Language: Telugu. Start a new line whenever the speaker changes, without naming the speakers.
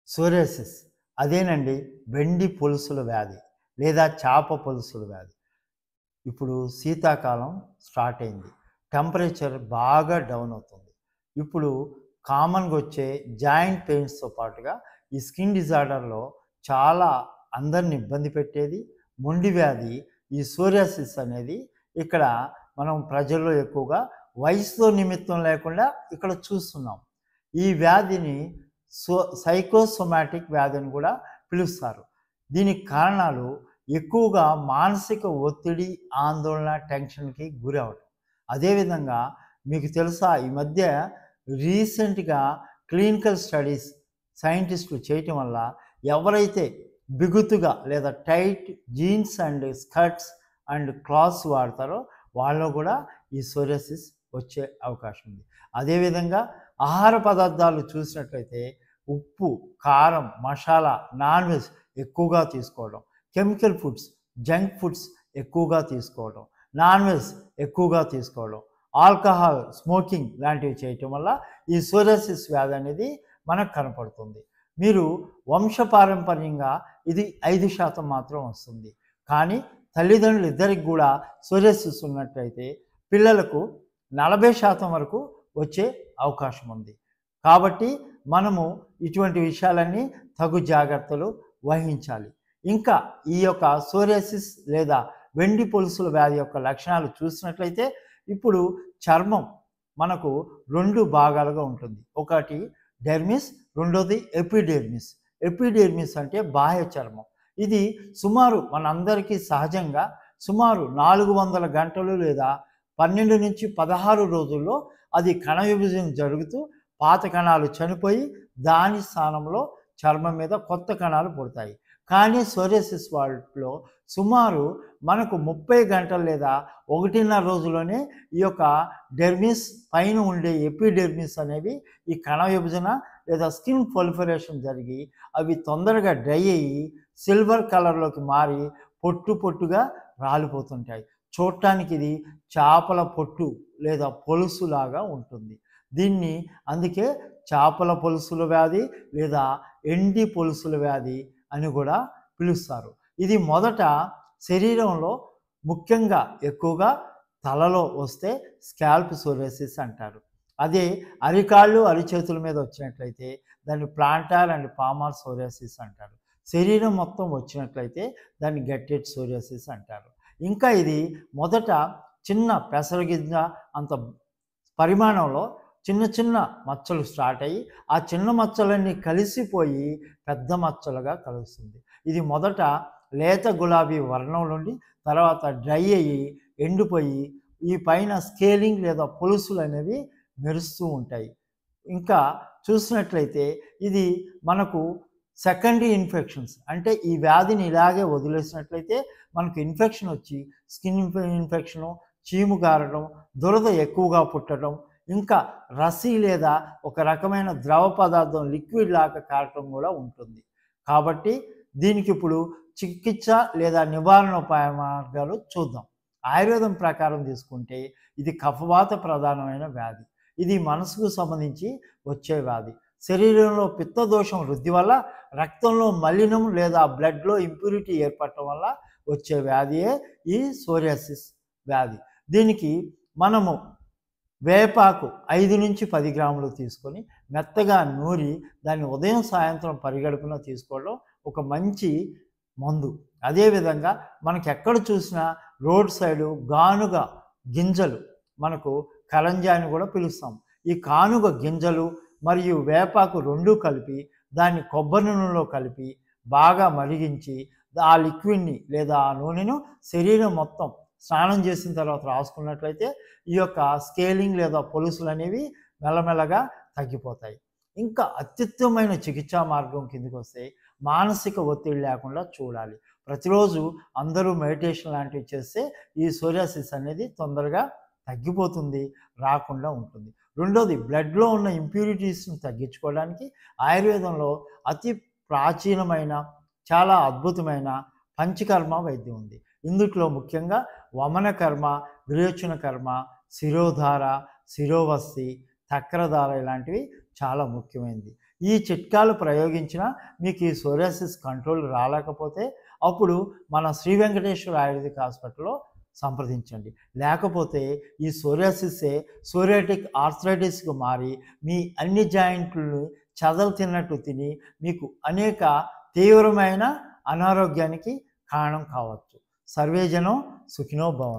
సోరియాసిస్ అదేనండి వెండి పొలుసుల వ్యాధి లేదా చాప పొలుసుల వ్యాధి. ఇప్పుడు శీతాకాలం స్టార్ట్ అయింది. టెంపరేచర్ బాగా డౌన్ అవుతుంది. ఇప్పుడు కామన్‌గా వచ్చే జాయింట్ పెయిన్స్‌తో పాటుగా ఈ స్కిన్ డిజార్డర్‌లో చాలా అందరిని ఇబ్బంది పెట్టేది మొండి వ్యాధి ఈ సోరియాసిస్ అనేది. ఇక్కడ మనం ప్రజల్లో ఎక్కువగా వయసుతో నిమిత్తం లేకుండా ఇక్కడ చూస్తున్నాం. ఈ వ్యాధిని సైకోసోమాటిక్ వ్యాధి అని కూడా పిలుస్తారు. దీనికి కారణాలు ఎక్కువగా మానసిక ఒత్తిడి, ఆందోళన, టెన్షన్‌కి గురవ్వడం. అదేవిధంగా మీకు తెలుసా ఈ మధ్య రీసెంట్‌గా క్లినికల్ స్టడీస్ సైంటిస్టులు చేయటం వల్ల ఎవరైతే బిగుతుగా లేదా tight jeans and skirts and clothes వాడతారో వాళ్ళలో కూడా ఈ సోరియాసిస్ వచ్చే అవకాశం ఉంది. అదేవిధంగా ఆహార పదార్థాలు చూసినట్లయితే ఉప్పు, కారం, మసాలా, నాన్ వెజ్ ఎక్కువగా తీసుకోవడం, కెమికల్ ఫుడ్స్, జంక్ ఫుడ్స్ ఎక్కువగా తీసుకోవడం, నాన్ వెజ్ ఎక్కువగా తీసుకోవడం, ఆల్కహాల్, స్మోకింగ్ లాంటివి చేయటం వల్ల ఈ సోరియాసిస్ వ్యాధి అనేది మనకు కనపడుతుంది. మీరు వంశపారంపర్యంగా ఇది 5% మాత్రం వస్తుంది. కానీ తల్లిదండ్రులు ఇద్దరికి కూడా సోరియాసిస్ ఉన్నట్లయితే పిల్లలకు 40% వరకు వచ్చే అవకాశం ఉంది. కాబట్టి మనము ఇటువంటి విషయాలన్నీ తగు జాగ్రత్తలు వహించాలి. ఇంకా ఈ యొక్క సోరియాసిస్ లేదా వెండి పొలుసుల వ్యాధి యొక్క లక్షణాలు చూసినట్లయితే ఇప్పుడు చర్మం మనకు 2 భాగాలుగా ఉంటుంది. ఒకటి డెర్మిస్, రెండోది ఎపిడెర్మిస్. ఎపిడెర్మిస్ అంటే బాహ్య చర్మం. ఇది సుమారు మనందరికీ సహజంగా సుమారు 400 గంటలు లేదా 12 నుంచి 16 రోజుల్లో అది కణ విభజన జరుగుతూ పాత కణాలు చనిపోయి దాని స్థానంలో చర్మం మీద కొత్త కణాలు పుడతాయి. కానీ సోరియాసిస్ వాటిలో సుమారు మనకు 30 గంటలు లేదా 1.5 రోజుల్లోనే ఈ యొక్క డెర్మిస్ పైన ఉండే ఎపిడెర్మిస్ అనేవి ఈ కణ విభజన లేదా స్కిన్ ప్రొలిఫరేషన్ జరిగి అవి తొందరగా డ్రై అయ్యి సిల్వర్ కలర్లోకి మారి పొట్టు పొట్టుగా రాలిపోతుంటాయి. చూడటానికి ఇది చేపల పొట్టు లేదా పొలుసులాగా ఉంటుంది. దీన్ని అందుకే చేపల పొలుసుల వ్యాధి లేదా ఎండి పొలుసుల వ్యాధి అని కూడా పిలుస్తారు. ఇది మొదట శరీరంలో ముఖ్యంగా ఎక్కువగా తలలో వస్తే స్కాల్ప్ సోరియాసిస్ అంటారు. అదే అరికాళ్ళు, అరిచేతుల మీద వచ్చినట్లయితే దాన్ని ప్లాంటార్ అండ్ పామార్ సోరియాసిస్ అంటారు. శరీరం మొత్తం వచ్చినట్లయితే దాన్ని గట్టెడ్ సోరియాసిస్ అంటారు. ఇంకా ఇది మొదట చిన్న పెసరగింజ అంత పరిమాణంలో చిన్న చిన్న మచ్చలు స్టార్ట్ అయ్యి ఆ చిన్న మచ్చలన్నీ కలిసిపోయి పెద్ద మచ్చలుగా కలుస్తుంది. ఇది మొదట లేత గులాబీ వర్ణం నుండి తర్వాత డ్రై అయ్యి ఎండిపోయి ఈ పైన స్కేలింగ్ లేదా పొలుసులు అనేవి మెరుస్తూ ఉంటాయి. ఇంకా చూసినట్లయితే ఇది మనకు సెకండరీ ఇన్ఫెక్షన్స్ అంటే ఈ వ్యాధిని ఇలాగే వదిలేసినట్లయితే మనకు ఇన్ఫెక్షన్ వచ్చి స్కిన్ ఇన్ఫెక్షను, చీము గారడం, దురద ఎక్కువగా పుట్టడం, ఇంకా రసి లేదా ఒక రకమైన ద్రవ పదార్థం లిక్విడ్ లాగా కారటం కూడా ఉంటుంది. కాబట్టి దీనికి ఇప్పుడు చికిత్స లేదా నివారణోపాయ మార్గాలు చూద్దాం. ఆయుర్వేదం ప్రకారం తీసుకుంటే ఇది కఫవాత ప్రధానమైన వ్యాధి. ఇది మనసుకు సంబంధించి వచ్చే వ్యాధి. శరీరంలో పిత్తదోషం వృద్ధి వల్ల రక్తంలో మలినం లేదా బ్లడ్లో ఇంప్యూరిటీ ఏర్పడటం వల్ల వచ్చే వ్యాధియే ఈ సోరియాసిస్ వ్యాధి. దీనికి మనము వేపాకు 5 నుంచి 10 గ్రాములు తీసుకొని మెత్తగా నూరి దాన్ని ఉదయం సాయంత్రం పరిగడుపున తీసుకోవడం ఒక మంచి మందు. అదేవిధంగా మనకి ఎక్కడ చూసినా రోడ్ సైడు గానుగ గింజలు మనకు కలంజా అని కూడా పిలుస్తాం. ఈ కానుగ గింజలు మరియు వేపాకు 2 కలిపి దాన్ని కొబ్బరి నూనెలో కలిపి బాగా మరిగించి ఆ లిక్విడ్ని లేదా ఆ నూనెను శరీరం మొత్తం స్నానం చేసిన తర్వాత రాసుకున్నట్లయితే ఈ యొక్క స్కేలింగ్ లేదా పొలుసులు అనేవి మెల్లమెల్లగా తగ్గిపోతాయి. ఇంకా అత్యుత్తమమైన చికిత్సా మార్గం కిందకి వస్తే మానసిక ఒత్తిడి లేకుండా చూడాలి. ప్రతిరోజు అందరూ మెడిటేషన్ లాంటివి చేస్తే ఈ సోరియాసిస్ అనేది తొందరగా తగ్గిపోతుంది, రాకుండా ఉంటుంది. రెండోది బ్లడ్లో ఉన్న ఇంప్యూరిటీస్ని తగ్గించుకోవడానికి ఆయుర్వేదంలో అతి ప్రాచీనమైన చాలా అద్భుతమైన పంచకర్మ వైద్యం ఉంది. ఇందులో ముఖ్యంగా వమన కర్మ, విరేచన కర్మ, శిరోధార, శిరోవస్తి, చక్రధార ఇలాంటివి చాలా ముఖ్యమైనది. ఈ చిట్కాలు ప్రయోగించినా మీకు ఈ సోరియాసిస్ కంట్రోల్ రాలేకపోతే అప్పుడు మన శ్రీ వెంకటేశ్వర ఆయుర్వేదిక్ హాస్పిటల్లో సంప్రదించండి. లేకపోతే ఈ సోరియాసిసే సోరియాటిక్ ఆర్థరైటిస్‌గా మారి మీ అన్ని జాయింట్లని చెదలు తిన్నట్టు తిని మీకు అనేక తీవ్రమైన అనారోగ్యానికి కారణం కావచ్చు. సర్వేజనం సుఖినో భవంతు.